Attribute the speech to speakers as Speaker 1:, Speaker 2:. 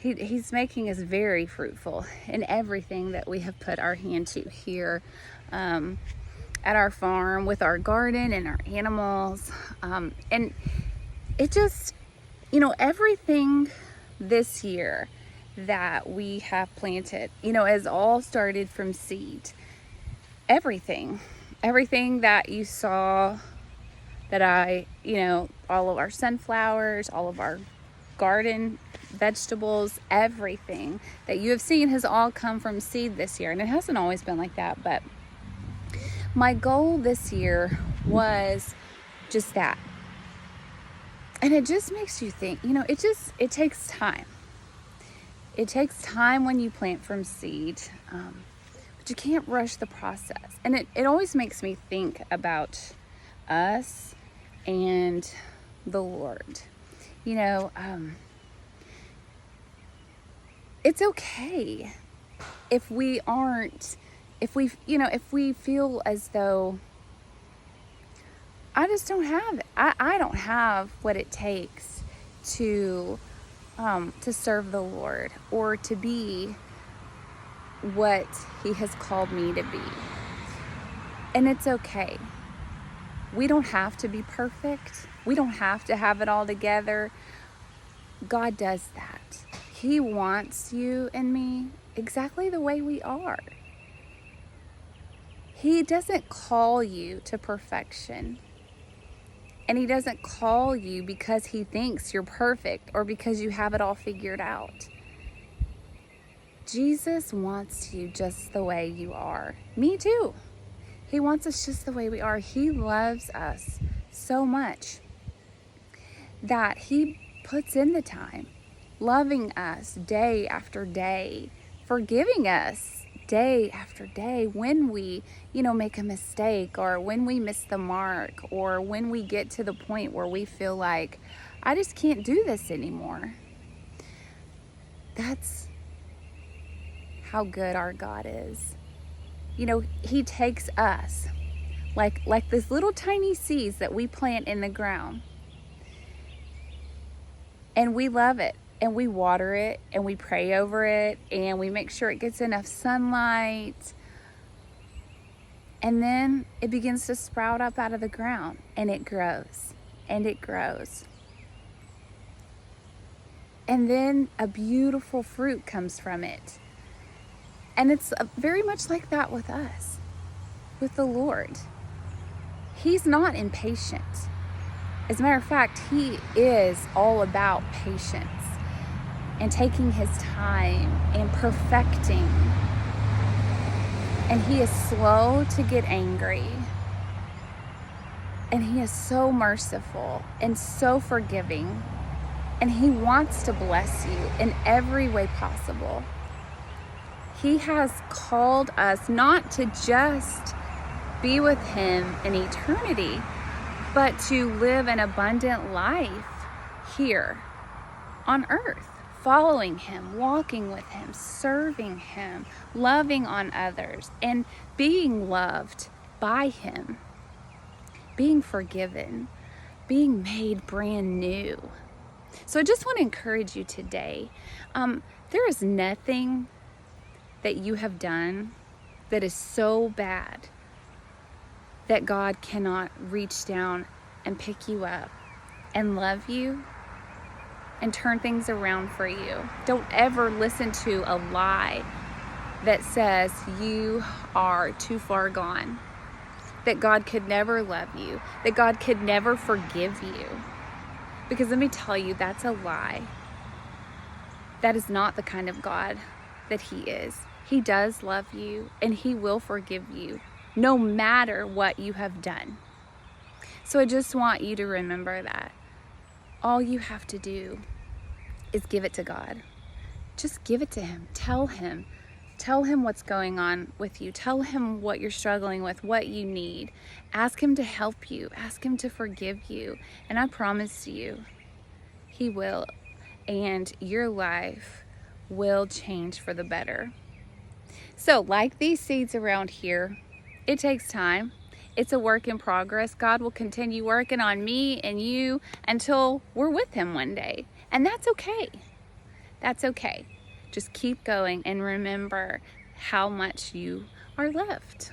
Speaker 1: He's making us very fruitful in everything that we have put our hand to here at our farm, with our garden and our animals. And it just, everything this year that we have planted, has all started from seed. Everything that you saw, that all of our sunflowers, all of our garden vegetables, everything that you have seen has all come from seed this year. And it hasn't always been like that, but my goal this year was just that. And it just makes you think, it takes time. It takes time when you plant from seed, but you can't rush the process. And it always makes me think about us and the Lord. It's okay if we feel as though I just don't have it. I don't have what it takes to serve the Lord, or to be what He has called me to be. And it's okay. We don't have to be perfect. We don't have to have it all together. God does that. He wants you and me exactly the way we are. He doesn't call you to perfection. And He doesn't call you because He thinks you're perfect or because you have it all figured out. Jesus wants you just the way you are. Me too. He wants us just the way we are. He loves us so much that He puts in the time, loving us day after day, forgiving us day after day when we, make a mistake, or when we miss the mark, or when we get to the point where we feel like, I just can't do this anymore. That's how good our God is. He takes us like this little tiny seeds that we plant in the ground, and we love it, and we water it, and we pray over it, and we make sure it gets enough sunlight. And then it begins to sprout up out of the ground, and it grows, and it grows. And then a beautiful fruit comes from it. And it's very much like that with us, with the Lord. He's not impatient. As a matter of fact, He is all about patience and taking His time and perfecting. And He is slow to get angry. And He is so merciful and so forgiving. And He wants to bless you in every way possible. He has called us not to just be with Him in eternity, but to live an abundant life here on earth, following Him, walking with Him, serving Him, loving on others, and being loved by Him, being forgiven, being made brand new. So I just want to encourage you today. There is nothing that you have done that is so bad that God cannot reach down and pick you up and love you and turn things around for you. Don't ever listen to a lie that says you are too far gone, that God could never love you, that God could never forgive you. Because let me tell you, that's a lie. That is not the kind of God that He is. He does love you, and He will forgive you no matter what you have done. So I just want you to remember that. All you have to do is give it to God. Just give it to Him. Tell Him what's going on with you. Tell Him what you're struggling with, what you need. Ask Him to help you. Ask Him to forgive you. And I promise you, He will. And your life will change for the better. So, like these seeds around here, it takes time. It's a work in progress. God will continue working on me and you until we're with Him one day. And that's okay. That's okay. Just keep going and remember how much you are loved.